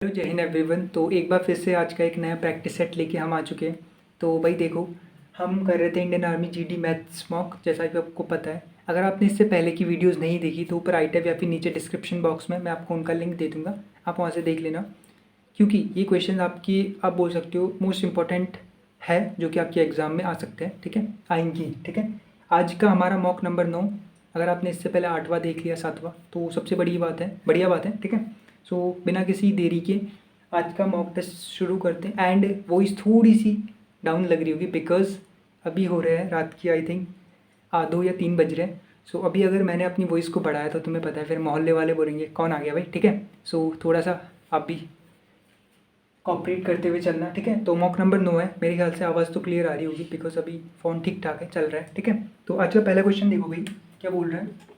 Hello जय Hind everyone. तो एक बार फिर से आज का एक नया प्रैक्टिस सेट लेके हम आ चुके हैं। तो भाई देखो, हम कर रहे थे Indian army GD maths mock, जैसा कि आपको पता है। अगर आपने इससे पहले की वीडियोस नहीं देखी तो ऊपर आई टैब या फिर नीचे डिस्क्रिप्शन बॉक्स में मैं आपको उनका लिंक दे दूँगा, आप वहाँ से देख लेना। क्योंकि ये क्वेश्चन आपकी, आप बोल सकते हो, मोस्ट इंपॉर्टेंट है, जो कि आपके एग्ज़ाम में आ सकते हैं। ठीक है, आएंगी। ठीक है, आज का हमारा मॉक नंबर 9। अगर आपने इससे पहले 8वां देख लिया, 7वां, तो सबसे बड़ी बात है, बढ़िया बात है। ठीक है, सो बिना किसी देरी के आज का मॉक टेस्ट शुरू करते हैं। एंड वॉइस थोड़ी सी डाउन लग रही होगी बिकॉज अभी हो रहे हैं रात की, आई थिंक 2 या 3 बज रहे हैं। सो अभी अगर मैंने अपनी वॉइस को बढ़ाया तो तुम्हें पता है फिर मोहल्ले वाले बोलेंगे कौन आ गया भाई। ठीक है, सो थोड़ा सा आप भी कॉपरेट करते हुए चलना। ठीक है, तो मॉक नंबर 9 है। मेरे ख्याल से आवाज़ तो क्लियर आ रही होगी बिकॉज अभी फ़ोन ठीक ठाक है, चल रहा है। ठीक है, तो आज का पहला क्वेश्चन देखो भाई, क्या बोल रहा है।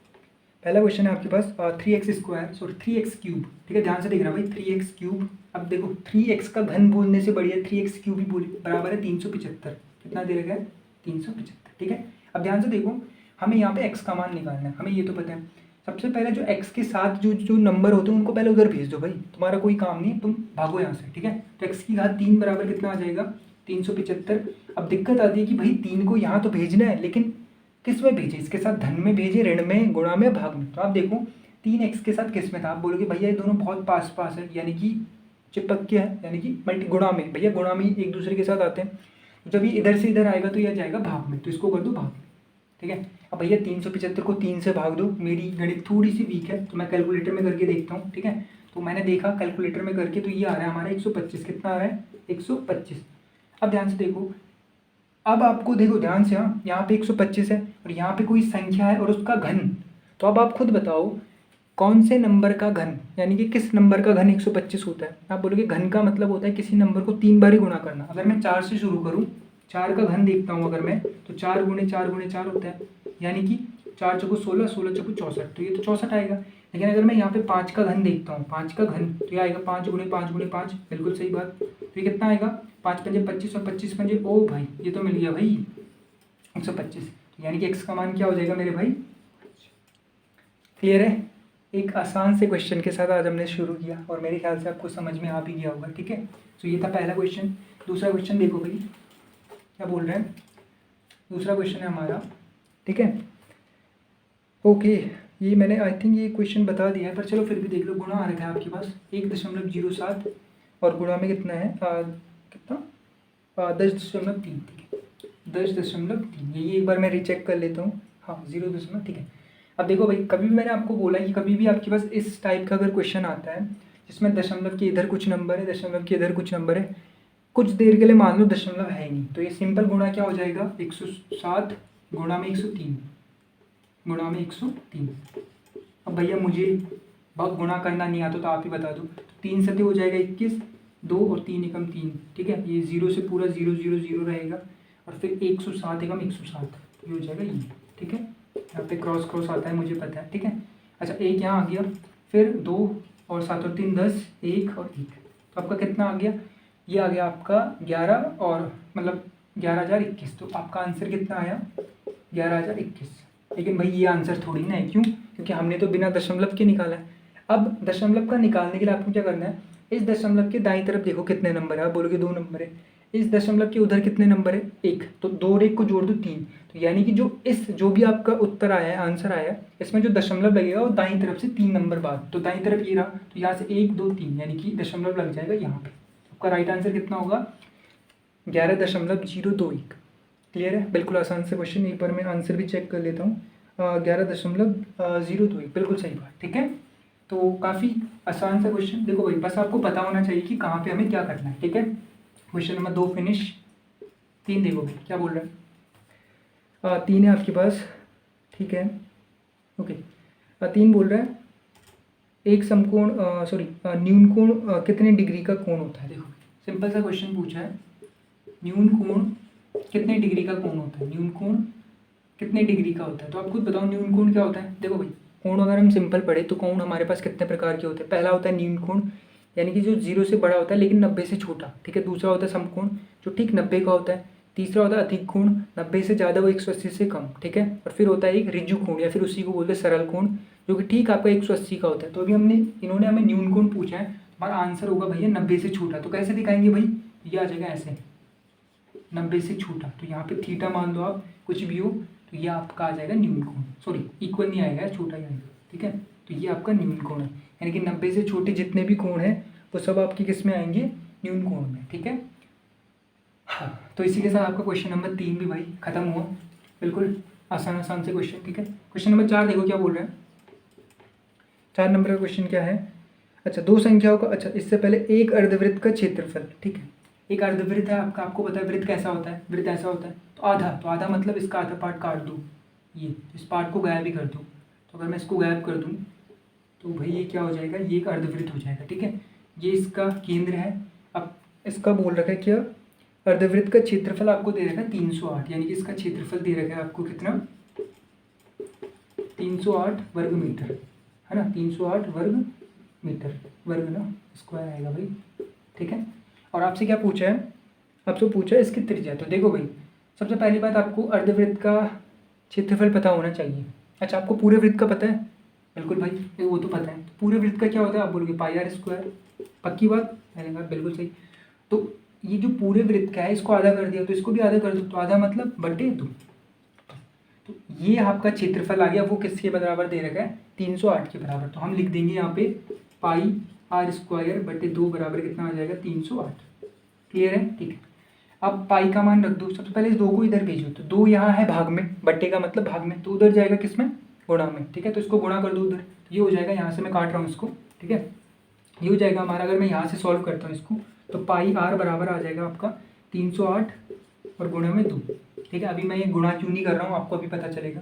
पहला क्वेश्चन है आपके पास 3x² सॉरी 3x³। ठीक है, ध्यान से देखना भाई, 3x³। अब देखो 3x का घन बोलने से बढ़िया 3x³ भी बोली बराबर है 375। कितना दे रखा है, 375। ठीक है, अब ध्यान से देखो, हमें यहाँ पे x का मान निकालना है। हमें ये तो पता है, सबसे पहले जो x के साथ जो जो नंबर होते हैं उनको पहले उधर भेज दो भाई, तुम्हारा कोई काम नहीं है, तुम भागो यहाँ से। ठीक है, तो x की घात 3 बराबर कितना आ जाएगा, 375। अब दिक्कत आती है कि भाई 3 को यहाँ तो भेजना है, लेकिन किस में भेजे, इसके साथ धन में भेजे, ऋण में, गुणा में, भाग में। तो आप देखो 3x के साथ किस में था, आप बोलोगे भैया ये दोनों बहुत पास पास है, यानी कि चिपक के है, यानी कि मल्टी गुणा में। भैया गुणा में एक दूसरे के साथ आते हैं, तो जब ये इधर से इधर आएगा तो यह जाएगा भाग में, तो इसको कर दो भाग में। ठीक है, अब भैया 375 को 3 से भाग दो। मेरी गणित थोड़ी सी वीक है तो मैं कैलकुलेटर में करके देखता हूँ। ठीक है, तो मैंने देखा कैलकुलेटर में करके, तो ये आ रहा है हमारा 125। कितना आ रहा है, 125। अब ध्यान से देखो, अब आपको देखो ध्यान से, हाँ यहाँ पे 125 है और यहाँ पे कोई संख्या है और उसका घन। तो अब आप खुद बताओ कौन से नंबर का घन, यानी कि किस नंबर का घन 125 होता है। आप बोलोगे घन का मतलब होता है किसी नंबर को 3 बार ही गुणा करना। अगर मैं 4 से शुरू करूँ, 4 का घन देखता हूँ अगर मैं, तो 4 गुणे 4 गुणे 4 होता है, यानी कि 4 चौको 16, 16 चौको 64, तो ये तो 64 आएगा। लेकिन अगर मैं यहाँ पे 5 का घन देखता हूँ, 5 का घन, तो ये आएगा 5 गुणे 5 गुणे 5, बिल्कुल सही बात। तो ये कितना आएगा, 5 पंजे 25 और 25 पंजे, ओ भाई ये तो मिल गया भाई 125। यानी कि x का मान क्या हो जाएगा मेरे भाई, क्लियर है। एक आसान से क्वेश्चन के साथ आज हमने शुरू किया और मेरे ख्याल से आपको समझ में आ भी गया होगा। ठीक है, तो ये था पहला क्वेश्चन। दूसरा क्वेश्चन देखो भाई, क्या बोल रहे हैं। दूसरा क्वेश्चन है हमारा, ठीक है, ओके, ये मैंने आई थिंक ये क्वेश्चन बता दिया है, पर चलो फिर भी देख लो। गुणा आ रखा है आपके पास 1.07 और गुणा में कितना है, कितना 10.3। ठीक है, 10.3। ये एक बार मैं रीचेक कर लेता हूँ, हाँ 0. ठीक है, अब देखो भाई, कभी भी मैंने आपको बोला कि कभी भी आपके पास इस टाइप का अगर क्वेश्चन आता है जिसमें दशमलव के इधर कुछ नंबर है, दशमलव के इधर कुछ नंबर है, कुछ देर के लिए मान लो दशमलव है ही नहीं, तो ये सिंपल गुणा क्या हो जाएगा, 107 गुणा में 103 गुणा में 103। अब भैया मुझे बहुत गुणा करना नहीं आता तो आप ही बता दो। तो 3 सते हो जाएगा 21, 2 और 3 एकम 3। ठीक है, ये 0 से पूरा 0 0 0 रहेगा और फिर 107 एकम 107, ये हो जाएगा ये। ठीक है, यहाँ पे क्रॉस क्रॉस आता है, मुझे पता है। ठीक है, अच्छा एक यहाँ आ गया, फिर 2 और 7 और 3 10, 1 और 1, तो आपका कितना आ गया, ये आ गया आपका 11 और मतलब 11,021। तो आपका आंसर कितना आया, 11,021। लेकिन भाई ये आंसर थोड़ी ना है, क्यों, क्योंकि हमने तो बिना दशमलव के निकाला है। अब दशमलव का निकालने के लिए आपको क्या करना है, इस दशमलव के दाईं तरफ देखो कितने नंबर है, आप बोलोगे 2 नंबर है। इस दशमलव के उधर कितने नंबर है, 1, तो 2 और 1 को जोड़ दो 3। तो यानी कि जो भी आपका उत्तर आया है, आंसर आया है, इसमें जो दशमलव लगेगा वो दाईं तरफ से 3 नंबर बाद, तो दाईं तरफ ये रहा, तो यहाँ से 1 2 3, यानी कि दशमलव लग जाएगा यहाँ पे। आपका राइट आंसर कितना होगा, 11.021। क्लियर है, बिल्कुल आसान से क्वेश्चन। एक बार मैं आंसर भी चेक कर लेता हूँ, 11.021, बिल्कुल सही बात। ठीक है, तो काफ़ी आसान सा क्वेश्चन। देखो भाई, बस आपको पता होना चाहिए कि कहाँ पे हमें क्या करना है। ठीक है, क्वेश्चन नंबर 2 फिनिश। 3 देखो भाई, क्या बोल रहा है, 3 है आपके पास। ठीक है, ओके, 3 बोल रहा है एक समकोण सॉरी न्यून कोण कितने डिग्री का कोण होता है। देखो सिंपल सा क्वेश्चन पूछा है, न्यून कोण कितने डिग्री का कोण होता है, न्यून कोण कितने डिग्री का होता है। तो आप खुद बताओ न्यून कोण क्या होता है। देखो भाई, कोण अगर हम सिंपल पढ़े तो कोण हमारे पास कितने प्रकार के होते हैं। पहला होता है न्यून कोण, यानी कि जो 0 से बड़ा होता है लेकिन 90 से छोटा। ठीक है, दूसरा होता है समकोण, जो ठीक 90 का होता है। तीसरा होता है अधिक कोण, 90 से ज़्यादा वो 180 से कम। ठीक है, और फिर होता है एक ऋजु कोण, या फिर उसी को बोलते हैं सरल कोण, जो कि ठीक आपका 180 का होता है। तो अभी इन्होंने हमें न्यून कोण पूछा है, हमारा आंसर होगा भैया 90 से छोटा। तो कैसे दिखाएंगे भाई, ये आ जाएगा ऐसे 90 से छोटा। तो यहाँ पे थीटा मान लो आप, कुछ भी हो, तो ये आपका आ जाएगा न्यून कोण, सॉरी इक्वल नहीं आएगा, छोटा ही आएगा, ठीक है। तो ये आपका न्यून कोण है, यानी कि 90 से छोटे जितने भी कोण हैं वो सब आपके किस में आएंगे, न्यून कोण में, ठीक है। हाँ, तो इसी के साथ आपका क्वेश्चन नंबर 3 भी भाई खत्म हुआ, बिल्कुल आसान आसान से क्वेश्चन, ठीक है। क्वेश्चन नंबर 4 देखो क्या बोल रहे हैं। 4 नंबर का क्वेश्चन क्या है, अच्छा दो संख्याओं का, अच्छा इससे पहले एक अर्धवृत्त का क्षेत्रफल, ठीक है। एक अर्धवृत्त है आपका, आपको पता है वृत्त कैसा होता है, वृत्त ऐसा होता है, तो आधा, तो आधा मतलब इसका आधा पार्ट काट दूँ, ये इस पार्ट को गायब ही कर दूँ। तो अगर मैं इसको गायब कर दूँ तो भाई ये क्या हो जाएगा, ये एक अर्धवृत्त हो जाएगा, ठीक है। ये इसका केंद्र है। अब इसका बोल रखा है क्या, अर्धवृत्त का क्षेत्रफल आपको दे रखा है 308, यानी कि इसका क्षेत्रफल दे रखा है आपको कितना, 308 वर्ग मीटर, है ना, 308 वर्ग मीटर, वर्ग ना, स्क्वायर आएगा भाई, ठीक है। और आपसे क्या पूछा है, आपसे पूछा है इसकी त्रिज्या। तो देखो भाई, सबसे पहली बात आपको अर्धवृत्त का क्षेत्रफल पता होना चाहिए। अच्छा आपको पूरे वृत्त का पता है, बिल्कुल भाई वो तो पता है। तो पूरे वृत्त का क्या होता है, आप बोलोगे पाई आर स्क्वायर, पक्की बात, मैंने कहा बिल्कुल सही। तो ये जो पूरे वृत्त का है इसको आधा कर दिया, तो इसको भी आधा कर दो, तो आधा मतलब बटे 2। तो ये आपका क्षेत्रफल आ गया, वो किसके बराबर दे रखा है, 308 के बराबर। तो हम लिख देंगे यहाँ पे पाई आर स्क्वायर बटे 2 बराबर कितना आ जाएगा, 308। क्लियर है, ठीक है। अब पाई का मान रख दो, सबसे पहले इस 2 को इधर भेजो, तो 2 यहाँ है भाग में, बट्टे का मतलब भाग में, तो उधर जाएगा किस में, गुणा में, ठीक है। तो इसको गुणा कर दो उधर, ये हो जाएगा, यहाँ से मैं काट रहा हूँ इसको, ठीक है। ये हो जाएगा हमारा, अगर मैं यहाँ से सॉल्व करता हूँ इसको, तो पाई आर बराबर आ जाएगा आपका 308 और गुणा में 2, ठीक है। अभी मैं ये गुणा क्यों नहीं कर रहा हूँ आपको अभी पता चलेगा।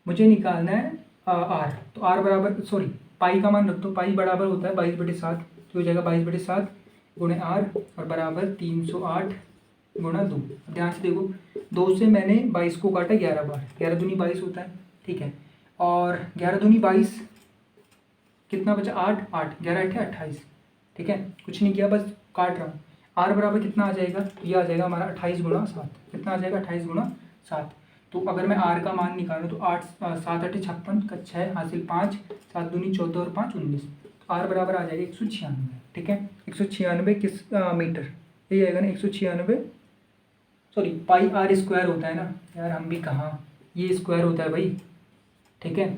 मुझे निकालना है आर, तो आर बराबर, सॉरी पाई का मान रख दो, पाई बराबर होता है 22/7, तो हो जाएगा 22/7 गुणे आर और बराबर 308 गुणा 2। ध्यान से देखो, 2 से मैंने 22 को काटा 11 बार, 11 दूनी 22 होता है, ठीक है। और 11 दूनी 22, कितना बचा 8, 8 11 8 28, ठीक है। कुछ नहीं किया, बस काट रहा हूँ। आर बराबर कितना आ जाएगा, तो ये आ जाएगा हमारा 28 गुणा 7, कितना आ जाएगा 28 गुणा 7। तो अगर मैं आर का मान निकालूँ तो 8 7 8 56 का 6 हासिल 5, 7 दूनी 14 और 5 19, तो आर बराबर आ जाएगा 196, ठीक है। 196 किस मीटर, ये आएगा ना 196, सॉरी पाई आर स्क्वायर होता है ना यार, हम भी कहाँ, ये स्क्वायर होता है भाई, ठीक है।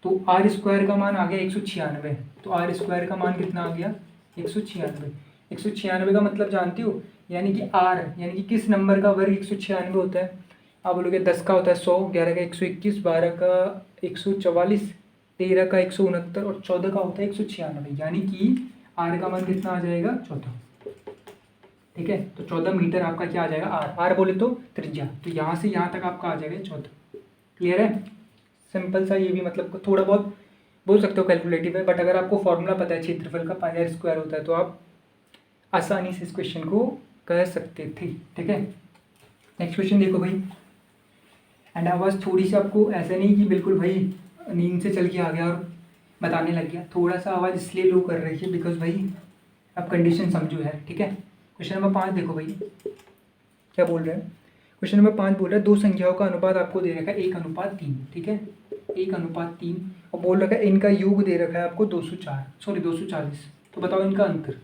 तो आर स्क्वायर का मान आ गया 196, तो आर स्क्वायर का मान कितना आ गया 196। 196 का मतलब जानती हो, यानी कि आर यानी कि किस नंबर का वर्ग 196 होता है, आप बोलोगे 10 का होता है 100, 11 का 121, 12 का 144, 13 का 169 और 14 का होता है 196, यानी कि आर का मान कितना आ जाएगा 14, ठीक है। तो 14 मीटर आपका क्या आ जाएगा, आर, आर बोले तो त्रिज्या, तो यहाँ से यहाँ तक आपका आ जाएगा 14। क्लियर है, सिंपल सा, ये भी मतलब थोड़ा बहुत बोल सकते हो कैलकुलेटिव है, बट अगर आपको फॉर्मूला पता है क्षेत्रफल का पाई आर स्क्वायर होता है, तो आप आसानी से इस क्वेश्चन को कर सकते थे, ठीक है। नेक्स्ट क्वेश्चन देखो भाई, एंड आवाज़ थोड़ी सी आपको ऐसा नहीं कि बिल्कुल भाई नींद से चल के आ गया और बताने लग गया, थोड़ा सा आवाज़ इसलिए लो कर रही है बिकॉज भाई आप कंडीशन समझो है, ठीक है। क्वेश्चन नंबर 5 देखो भाई क्या बोल रहे हैं। क्वेश्चन नंबर 5 बोल रहा है दो संख्याओं का अनुपात आपको दे रखा है 1:3, ठीक है, 1:3, और बोल रखा है इनका योग दे रखा है आपको 204, सॉरी 240। तो बताओ इनका अंतर।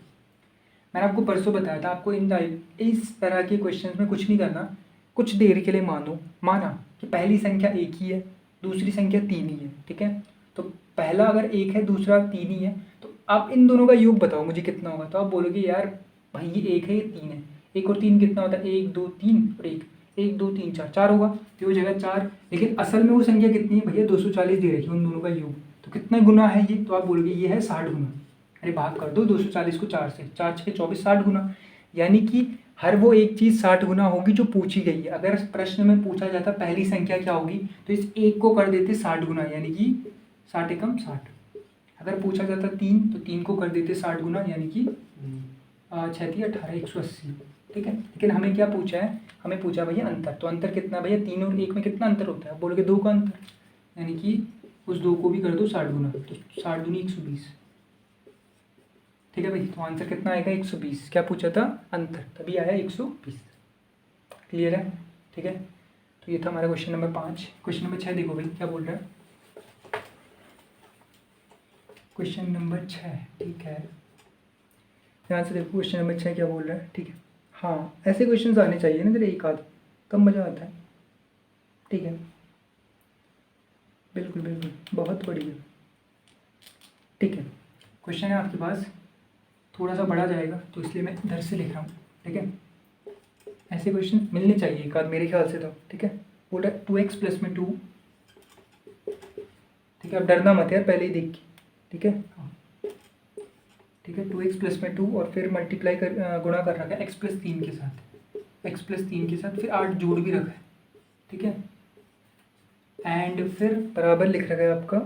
मैंने आपको परसों बताया था, आपको इस तरह के क्वेश्चन में कुछ नहीं करना, कुछ देर के लिए माना कि पहली संख्या 1 ही है, दूसरी संख्या 3 ही है, ठीक है। तो पहला अगर 1 है, दूसरा 3 ही है, तो आप इन दोनों का योग बताओ मुझे कितना होगा। तो आप बोलोगे यार भाई ये 1 है, ये 3 है, 1 और 3 कितना होता है, 1 2 3 और 1, 1 2 3 4, 4 होगा, तो हो जाएगा 4। लेकिन असल में वो संख्या कितनी है भैया, 240 दे रखी है उन दोनों का योग, तो कितना गुना है ये, तो आप बोलोगे ये है 60 गुना। अरे भाग कर दो 240 को 4 से, 4 6 24, 60 गुना, यानी कि हर वो एक चीज़ 60 गुना होगी जो पूछी गई है। अगर प्रश्न में पूछा जाता पहली संख्या क्या होगी, तो इस 1 को कर देते 60 गुना, यानी कि 60 एकम 60। अगर पूछा जाता 3, तो 3 को कर देते 60 गुना, यानी कि 6 18 180, ठीक है। लेकिन हमें क्या पूछा है, हमें पूछा भैया अंतर, तो अंतर कितना भैया 3 और 1 में कितना अंतर होता है, बोलोगे 2 का अंतर, यानी कि उस 2 को भी कर दो 60 गुना, तो 60 दूनी 120, ठीक है भाई। तो आंसर कितना आएगा 120, क्या पूछा था अंतर, तभी आया 120। क्लियर है, ठीक है। तो ये था हमारा क्वेश्चन नंबर 5। क्वेश्चन नंबर 6 देखो भाई क्या बोल रहा है। क्वेश्चन नंबर 6, ठीक है, ध्यान से देखो क्वेश्चन नंबर 6 क्या बोल रहा है। ठीक है, हाँ ऐसे क्वेश्चन आने चाहिए ना तेरे एक आध, कब मज़ा आता है। ठीक है, बिल्कुल बिल्कुल, बहुत बढ़िया। ठीक है, क्वेश्चन है आपके पास, थोड़ा सा बड़ा जाएगा तो इसलिए मैं इधर से लिख रहा हूँ। ठीक है, ऐसे क्वेश्चन मिलने चाहिए एक आध मेरे ख्याल से तो। ठीक है, बोल रहा है 2x प्लस में 2। ठीक है, अब डरना मत यार पहले ही देख के। ठीक है, हाँ ठीक है, 2x प्लस में 2 और फिर मल्टीप्लाई कर गुणा कर रखा है x प्लस 3 के साथ, x प्लस 3 के साथ फिर 8 जोड़ भी रखा है। ठीक है, एंड फिर बराबर लिख रखा है आपका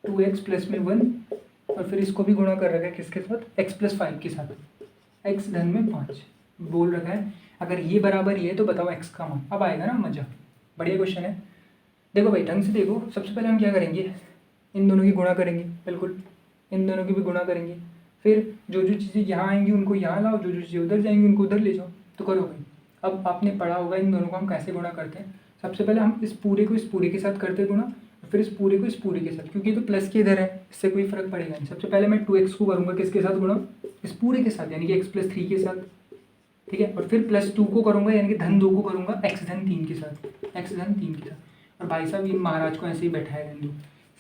2x प्लस में 1 और फिर इसको भी गुणा कर रखा है किसके साथ, x प्लस 5 के साथ, x धन में 5 बोल रखा है। अगर ये बराबर ही है तो बताओ x का मान। अब आएगा ना मजा, बढ़िया क्वेश्चन है। देखो भाई ढंग से देखो, सबसे पहले हम क्या करेंगे, इन दोनों की गुणा करेंगे, बिल्कुल इन दोनों की भी गुणा करेंगे। फिर जो जो चीज़ें यहाँ आएंगी उनको यहाँ लाओ, जो जो चीज़ें उधर जाएंगी उनको उधर ले जाओ। तो करो भाई, अब आपने पढ़ा होगा इन दोनों को हम कैसे गुणा करते हैं। सबसे पहले हम इस पूरे को इस पूरे के साथ करते हैं गुणा, फिर इस पूरे को इस पूरे के साथ, क्योंकि तो प्लस के इधर है इससे कोई फर्क पड़ेगा नहीं। सबसे पहले मैं 2x को करूँगा किसके साथ गुणा, इस पूरे के साथ यानी कि x प्लस 3 के साथ। ठीक है, और फिर प्लस 2 को करूँगा यानी कि धन 2 को करूँगा x धन 3 के साथ, x धन 3 के साथ। और भाई साहब ये महाराज को ऐसे ही बैठाया रहेंगे।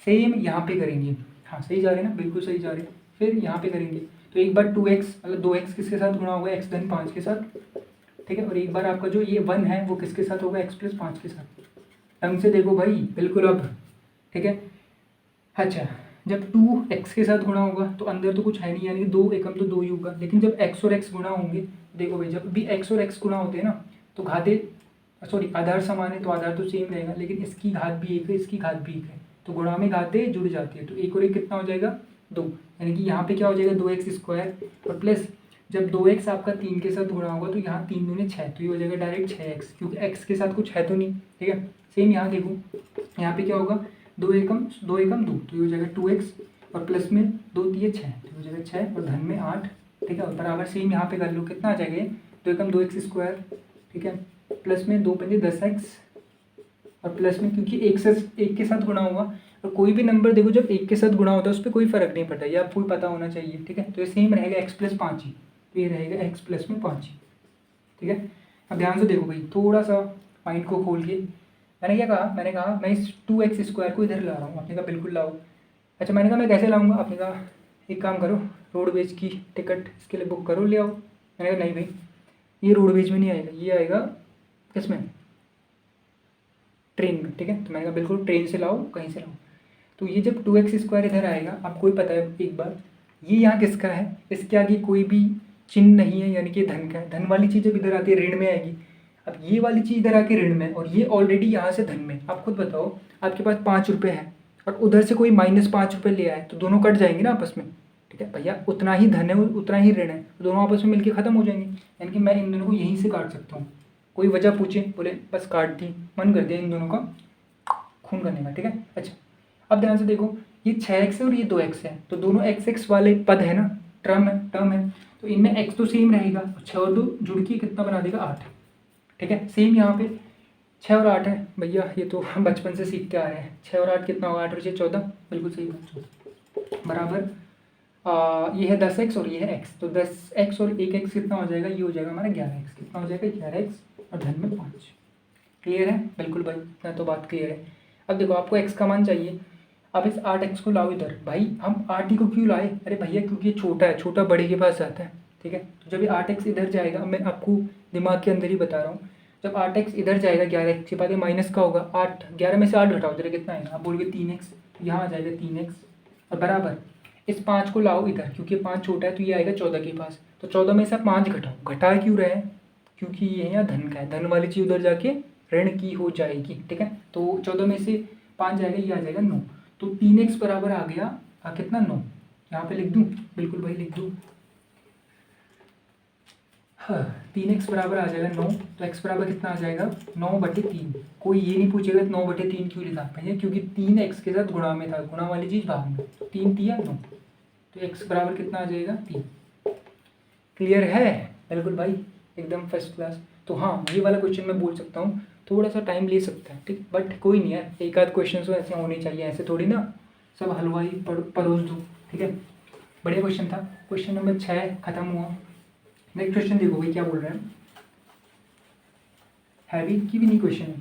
सेम यहाँ पे करेंगे, हाँ सही जा रहे हैं ना, बिल्कुल सही जा रहे हैं। फिर यहाँ पे करेंगे तो एक बार 2x मतलब 2x किसके साथ गुणा होगा, x धन 5 के साथ। ठीक है, और एक बार आपका जो ये 1 है वो किसके साथ होगा, x प्लस 5 के साथ। ढंग से देखो भाई बिल्कुल अब। ठीक है, अच्छा जब 2x के साथ गुणा होगा तो अंदर तो कुछ है नहीं यानी कि 2 एकम तो 2 ही होगा, लेकिन जब x और x गुणा होंगे, देखो भाई जब भी x और x गुणा होते हैं ना तो घाते सॉरी आधार समान है तो आधार तो सेम रहेगा, लेकिन इसकी घात भी एक है इसकी घात भी एक है, तो गुणा में घाते जुड़ जाती है। तो एक और एक कितना हो जाएगा, 2, यानी कि यहाँ पे क्या हो जाएगा 2x स्क्वायर और प्लस जब 2x आपका 3 के साथ गुणा होगा तो यहाँ 3 दूनी 6, तो ये हो जाएगा डायरेक्ट 6x, क्योंकि x के साथ कुछ है तो नहीं। ठीक है, सेम यहाँ देखो, यहाँ पे क्या होगा 2 एकम 2 एकम 2, तो ये हो जाएगा 2x और प्लस में 2 3 6, तो हो जाएगा 6 और धन में 8। ठीक है, और बराबर सेम यहाँ पे कर लो, कितना आ जाएगा 2 एकम 2x स्क्वायर। ठीक है, प्लस में 2 पंजे 10x और प्लस में क्योंकि एक के साथ गुणा होगा, और कोई भी नंबर देखो जब एक के साथ गुणा होता है उस पर कोई फर्क नहीं पड़ता, ये आपको पता होना चाहिए। ठीक है, तो ये सेम रहेगा x प्लस 5 ही, तो ये रहेगा x प्लस में 5 ही। ठीक है, अब ध्यान से देखो भाई थोड़ा सा माइंड को खोल के, मैंने क्या कहा, मैंने कहा मैं इस 2x स्क्वायर को इधर ला रहा हूँ, आपने कहा बिल्कुल लाओ। अच्छा मैंने कहा मैं कैसे लाऊंगा, आपने कहा एक काम करो रोडवेज की टिकट इसके लिए बुक करो ले आओ। मैंने कहा नहीं भाई ये रोडवेज में नहीं आएगा, ये आएगा किसमें, ट्रेन में। ठीक है, तो मैंने कहा बिल्कुल ट्रेन से लाओ कहीं से लाओ। तो ये जब 2x स्क्वायर इधर आएगा, आपको ही पता है एक बार ये यहाँ किसका है, इसके आगे कोई भी चिन्ह नहीं है यानी कि धन का है। धन वाली चीज़ जब इधर आती है ऋण में आएगी, अब ये वाली चीज़ इधर आके ऋण में, और ये ऑलरेडी यहाँ से धन में। आप खुद बताओ आपके पास 5 रुपये है और उधर से कोई -5 रुपये ले आए तो दोनों कट जाएंगे ना आपस में। ठीक है भैया, उतना ही धन है उतना ही ऋण है, तो दोनों आपस में मिलके ख़त्म हो जाएंगे, यानी कि मैं इन दोनों को यहीं से काट सकता हूँ। कोई वजह पूछे बोले बस काट दी, मन कर दिया इन दोनों का खून करने का। ठीक है, अच्छा अब ध्यान से देखो ये 6x है और ये 2x है, तो दोनों x वाले पद है ना, टर्म है, तो इनमें x तो सेम रहेगा, 6 और 2 जुड़ के कितना बना देगा 8। ठीक है, सेम यहाँ पे 6 और 8 है भैया, ये तो हम बचपन से सीखते आ रहे हैं। 6 और 8 कितना होगा, 8 और 6 14, बिल्कुल सही बात 14 बराबर ये है 10x और ये है x, तो 10x और 1x कितना हो जाएगा, ये हो जाएगा हमारा 11x। कितना हो जाएगा 11x और धन में 5। क्लियर है, बिल्कुल भाई मैं तो बात क्लियर है। अब देखो आपको x का मान चाहिए, अब इस 8x को लाओ इधर। भाई हम 8 ही को क्यों लाए, अरे भैया क्योंकि ये छोटा है, छोटा बड़े के पास जाता है। ठीक है, तो जब ये 8x इधर जाएगा, मैं आपको दिमाग के अंदर ही बता रहा हूँ, जब 8x इधर जाएगा 11x के बाद ये माइनस का होगा 8, 11 में से 8 घटाओ तेरे कितना आएगा, आप बोलोगे 3x, यहाँ आ जाएगा 3x और बराबर इस 5 को लाओ इधर, क्योंकि 5 छोटा है तो ये आएगा 14 के पास, तो 14 में से आप 5 घटाओ। घटा क्यों रहे हैं, क्योंकि ये यहाँ धन का है, धन वाली चीज़ उधर जाके ऋण की हो जाएगी। ठीक है, तो 14 में से 5 जाएगा, ये आ जाएगा 9, तो 3x बराबर आ गया कितना 9। यहाँ पे लिख दूँ, बिल्कुल भाई लिख दूँ, हाँ 3x बराबर आ जाएगा 9, तो x बराबर कितना आ जाएगा 9/3। कोई ये नहीं पूछेगा 9/3 क्यों लिखा भैया, क्योंकि 3x के साथ गुणा में था, गुणा वाली चीज़ भाग में, 3 तिया 9, तो x बराबर कितना आ जाएगा 3। क्लियर है, बिल्कुल भाई एकदम फर्स्ट क्लास। तो हाँ ये वाला क्वेश्चन मैं बोल सकता हूँ, थोड़ा सा टाइम ले सकता है ठीक, बट कोई नहीं यार, एक आध क्वेश्चन तो ऐसे होने चाहिए, ऐसे थोड़ी ना सब हलवाई परोस दो। ठीक है, बढ़िया क्वेश्चन था। क्वेश्चन नंबर 6 खत्म हुआ। नेक्स्ट क्वेश्चन देखो भाई क्या बोल रहे हैं। हैवी की भी नहीं क्वेश्चन है,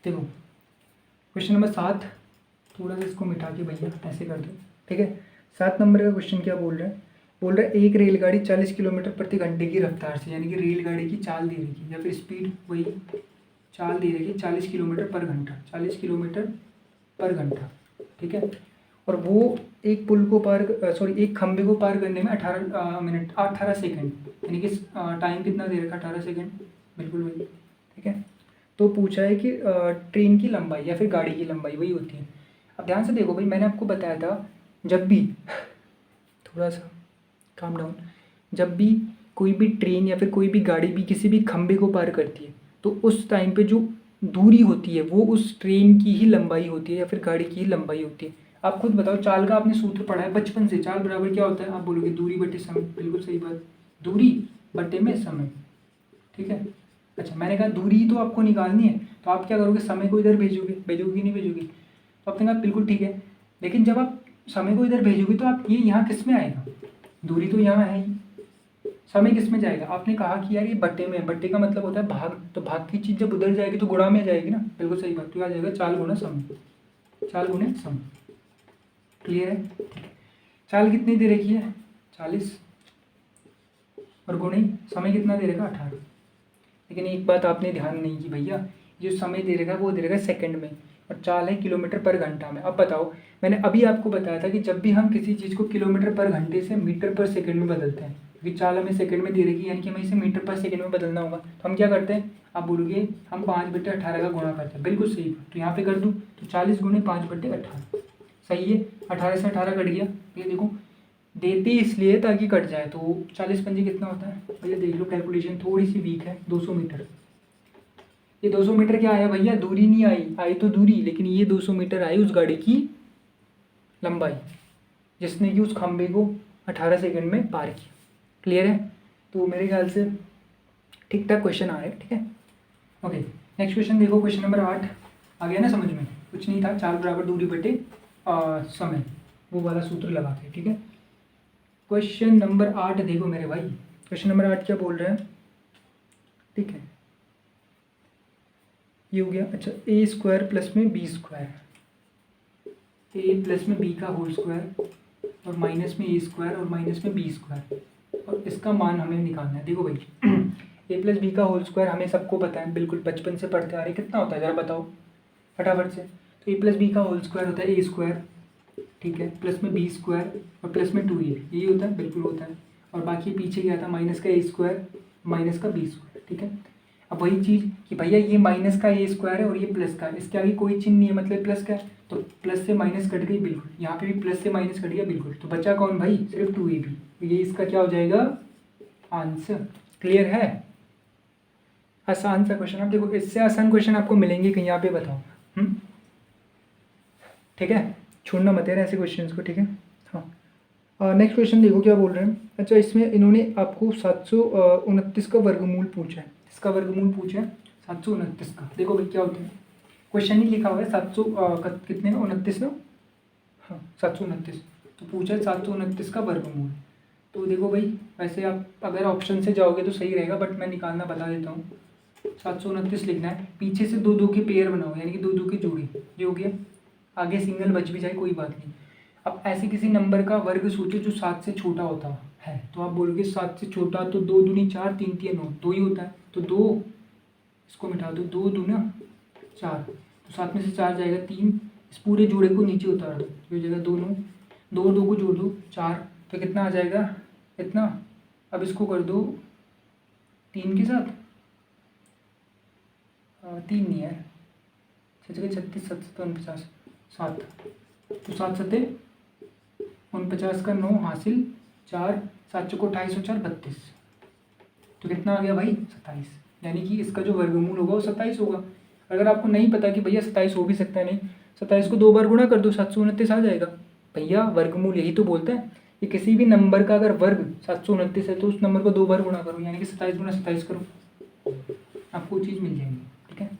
देखो क्वेश्चन नंबर 7। थोड़ा सा इसको मिटा के भैया ऐसे कर दो, ठीक है। 7 नंबर का क्वेश्चन क्या बोल रहे हैं। बोल रहा है एक रेलगाड़ी 40 किलोमीटर प्रति घंटे की रफ्तार से, यानी कि रेलगाड़ी की चाल दे रही है या फिर स्पीड, वही चाल दे रही है 40 किलोमीटर पर घंटा, 40 किलोमीटर पर घंटा, ठीक है। और वो एक पुल को एक खंबे को पार करने में 18 मिनट 18 सेकंड, यानी कि टाइम कितना दे रखा, 18 सेकंड, बिल्कुल वही, ठीक है। तो पूछा है कि ट्रेन की लंबाई या फिर गाड़ी की लंबाई वही होती है। अब ध्यान से देखो भाई, मैंने आपको बताया था जब भी थोड़ा सा काम डाउन, जब भी कोई भी ट्रेन या फिर कोई भी गाड़ी भी किसी भी खंबे को पार करती है तो उस टाइम पे जो दूरी होती है वो उस ट्रेन की ही लंबाई होती है या फिर गाड़ी की ही लंबाई होती है। आप खुद बताओ, चाल का आपने सूत्र पढ़ा है बचपन से, चाल बराबर क्या होता है, आप बोलोगे दूरी बटे समय, बिल्कुल सही बात, दूरी बटे में समय, ठीक है। अच्छा मैंने कहा दूरी तो आपको निकालनी है, तो आप क्या करोगे, समय को इधर भेजोगे, भेजोगे नहीं भेजोगे, तो आपने कहा बिल्कुल ठीक है। लेकिन जब आप समय को इधर भेजोगे तो आप ये यहाँ किस में आएगा, दूरी तो यहाँ है ही, समय किस में जाएगा। आपने कहा कि यार ये बट्टे में है, बट्टे का मतलब होता है भाग, तो भाग की चीज़ जब उधर जाएगी तो गुणा में जाएगी ना, बिल्कुल सही बात, तो आ जाएगा चाल गुना समय, चाल गुने समय, क्लियर है। चाल कितनी दे रखी है 40 और गुणे समय कितना दे रखा 18। लेकिन एक बात आपने ध्यान नहीं की भैया, जो समय दे रखा है वो दे रखा है सेकंड में और चाल है किलोमीटर पर घंटा में। अब बताओ, मैंने अभी आपको बताया था कि जब भी हम किसी चीज़ को किलोमीटर पर घंटे से मीटर पर सेकंड में बदलते हैं, क्योंकि चाल हमें सेकंड में दे रखी, यानी कि हमें इसे मीटर पर सेकंड में बदलना होगा, तो हम क्या करते हैं, आप बोलोगे हम 5/18 का गुणा करते हैं, बिल्कुल सही। तो यहाँ पे कर दूँ तो 40 गुणे 5/18, सही है। 18 से 18 कट गया, ये देखो देते इसलिए ताकि कट जाए, तो 40 पंजे कितना होता है भैया, देख लो कैलकुलेशन थोड़ी सी वीक है, 200 मीटर। ये 200 मीटर क्या आया भैया, दूरी नहीं आई, आई तो दूरी, लेकिन ये 200 मीटर आई उस गाड़ी की लंबाई जिसने कि उस खंबे को 18 सेकंड में पार किया, क्लियर है। तो मेरे ख्याल से ठीक ठाक क्वेश्चन आ रहे हैं, ठीक है। ओके नेक्स्ट क्वेश्चन देखो, क्वेश्चन नंबर 8 आ गया ना समझ में, कुछ नहीं था, चाल बराबर दूरी बटे समय, वो वाला सूत्र लगाते हैं, ठीक है। क्वेश्चन नंबर 8 देखो मेरे भाई, क्वेश्चन नंबर 8 क्या बोल रहे हैं, ठीक है। ये हो गया, अच्छा ए स्क्वायर प्लस में बी स्क्वायर, ए प्लस में बी का होल स्क्वायर और माइनस में ए स्क्वायर और माइनस में बी स्क्वायर, और इसका मान हमें निकालना है। देखो भाई ए प्लस बी का होल स्क्वायर हमें सबको पता है, बिल्कुल बचपन से पढ़ते आ रहे, कितना होता है ज़रा बताओ फटाफट से। तो ए प्लस बी का होल स्क्वायर होता है ए स्क्वायर, ठीक है, प्लस में बी स्क्वायर और प्लस में 2a, यही होता है, बिल्कुल होता है। और बाकी पीछे क्या था, माइनस का ए स्क्वायर माइनस का बी स्क्वायर, ठीक है। अब वही चीज़ कि भैया ये माइनस का ए स्क्वायर है और ये प्लस का, इसके आगे कोई चिन्ह नहीं है, मतलब प्लस का है, तो प्लस से माइनस कट गई, बिल्कुल यहाँ पे भी प्लस से माइनस कट गया, बिल्कुल। तो बचा कौन भाई, सिर्फ 2ab, तो ये इसका क्या हो जाएगा आंसर, क्लियर है। आसान सा क्वेश्चन, आप देखो इससे आसान क्वेश्चन आपको मिलेंगे कहीं, यहाँ पे बताओ, ठीक है, छोड़ना मत यार ऐसे क्वेश्चंस को, ठीक है। हाँ नेक्स्ट क्वेश्चन देखो क्या बोल रहे हैं। अच्छा इसमें इन्होंने आपको 729 का वर्गमूल पूछा है, इसका वर्गमूल पूछा है 729 का। देखो भाई क्या होता है, क्वेश्चन ही लिखा हुआ है 700 कितने ना 29 ना, हाँ 729, तो पूछा है 729 का वर्गमूल। तो देखो भाई वैसे आप अगर ऑप्शन से जाओगे तो सही रहेगा, बट मैं निकालना बता देता हूँ। 729 लिखना है, पीछे से 2 2 के पेयर बनाओ, यानी कि 2 2 की जोड़ी, ये हो गया, आगे सिंगल बच भी जाए कोई बात नहीं। अब ऐसे किसी नंबर का वर्ग सोचो जो 7 से छोटा होता है, तो आप बोलोगे 7 से छोटा, तो 2 दूनी 4 3 3 9, 2 ही होता है, तो 2 इसको मिटा दो, 2 दूना 4, तो 7 में से 4 जाएगा 3, इस पूरे जोड़े को नीचे उतार दो, तो हो जाएगा 2 9, 2 2 को जोड़ दो 4, तो कितना आ जाएगा इतना। अब इसको कर दो 3 के साथ, 3 नहीं है, 6 जगह 36 7 49 7, तो 7 सत्ते 49 का 9 हासिल 4, 7 चौको 28 और 4 32, तो कितना आ गया भाई 27, यानी कि इसका जो वर्गमूल होगा वो 27 होगा। अगर आपको नहीं पता कि भैया 27 हो भी सकता है, नहीं 27 को 2 बार गुणा कर दो, 729 आ जाएगा। भैया वर्गमूल यही तो बोलते हैं कि किसी भी नंबर का अगर वर्ग 729 है तो उस नंबर को 2 बार गुणा करो, यानी कि 27 गुणा 27 करो, आपको चीज़ मिल जाएगी, ठीक है।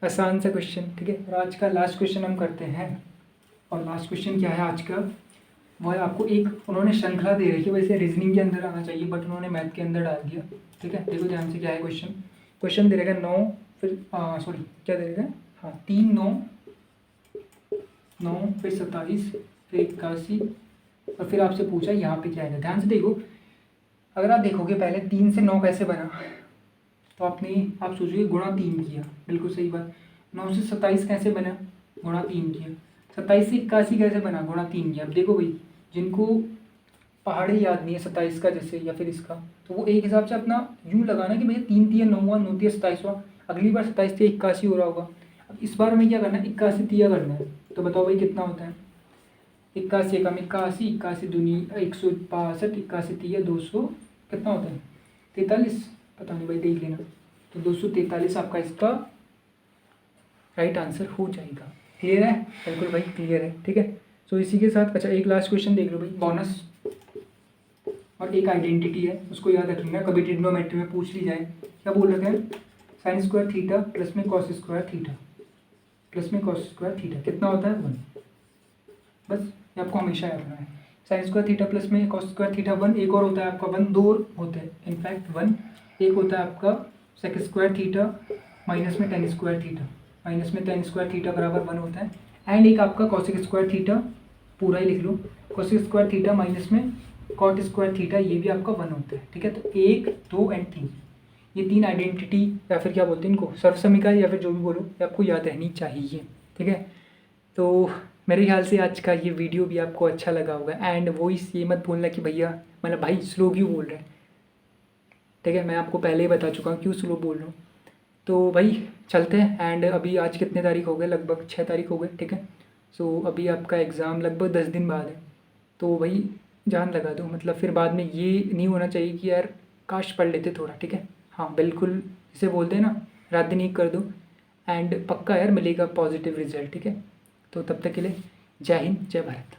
आसान सा क्वेश्चन, ठीक है। और आज का लास्ट क्वेश्चन हम करते हैं, और लास्ट क्वेश्चन क्या है आज का, वह आपको एक उन्होंने श्रृंखला दे रखी है, वैसे रीजनिंग के अंदर आना चाहिए बट उन्होंने मैथ के अंदर डाल दिया। ठीक है, देखो ध्यान से क्या है क्वेश्चन। क्वेश्चन दे रहेगा 9 फिर सॉरी क्या दे रहेगा, हाँ 3 9 9 फिर 27 फिर 81 और फिर आपसे पूछा यहाँ पे क्या है। ध्यान से देखो, अगर आप देखोगे पहले 3 से 9 कैसे बना, तो आप सोचोगे गुणा 3 किया, बिल्कुल सही बात। 9 से 27 कैसे बना, गुणा 3 किया। 27 से 81 कैसे बना, गुणा 3 किया। अब देखो भाई, जिनको पहाड़ी याद नहीं है 27 का जैसे या फिर इसका, तो वो एक हिसाब से अपना यूँ लगाना कि भैया 3 तिया 9 9 तिया 27, अगली बार 27 तिया 81 हो रहा होगा। अब इस बार हमें क्या करना है, 81 तिया करना है। तो बताओ भाई कितना होता है, 81 कम 81, 81 दूनी 162, 81 तिया 200, कितना होता है 43, पता नहीं भाई देख लेना। तो 243 आपका इसका राइट आंसर हो जाएगा। क्लियर है, बिल्कुल भाई क्लियर है। ठीक है, सो इसी के साथ अच्छा एक लास्ट क्वेश्चन देख लो भाई, बोनस और एक आइडेंटिटी है, उसको याद रख लेना, कभी ट्रिग्नोमेट्री में पूछ ली जाए। क्या बोल रखा है, साइन स्क्वायर थीटा प्लस में कॉस स्क्वायर थीटा प्लस में कॉस स्क्वायर थीटा कितना होता है 1। बस ये आपको हमेशा याद रखना है। साइन स्क्वायर थीटा प्लस में कॉस स्क्वायर थीटा 1, एक और होता है आपका 1, 2 होते हैं इनफैक्ट 1। एक होता है आपका सेक स्क्वायर थीटा माइनस में टेन स्क्वायर थीटा, माइनस में टेन स्क्वायर थीटा बराबर 1 होता है। एंड एक आपका कॉसिक स्क्वायर थीटा, पूरा ही लिख लो, कॉसिक स्क्वायर थीटा माइनस में कॉट स्क्वायर थीटा, ये भी आपका 1 होता है। ठीक है, तो 1 2 एंड 3, ये 3 आइडेंटिटी या फिर क्या बोलते हैं इनको, सर्वसमीकरण या फिर जो भी बोलो, ये आपको याद रहनी चाहिए। ठीक है, तो मेरे ख्याल से आज का ये वीडियो भी आपको अच्छा लगा होगा। एंड वॉइस ये मत बोलना कि भैया मतलब भाई स्लो क्यों बोल रहे हैं। ठीक है, मैं आपको पहले ही बता चुका हूँ क्यों स्लो बोल रहा हूँ। तो भाई चलते हैं। एंड अभी आज कितने तारीख हो गए, लगभग 6 तारीख हो गए। ठीक है, सो अभी आपका एग्ज़ाम लगभग 10 दिन बाद है। तो भाई जान लगा दो, मतलब फिर बाद में ये नहीं होना चाहिए कि यार काश पढ़ लेते थोड़ा। ठीक है, हाँ बिल्कुल, इसे बोलते हैं ना, रात दिन एक कर दो। एंड पक्का यार मिलेगा पॉजिटिव रिजल्ट। ठीक है, तो तब तक के लिए जय हिंद जय भारत।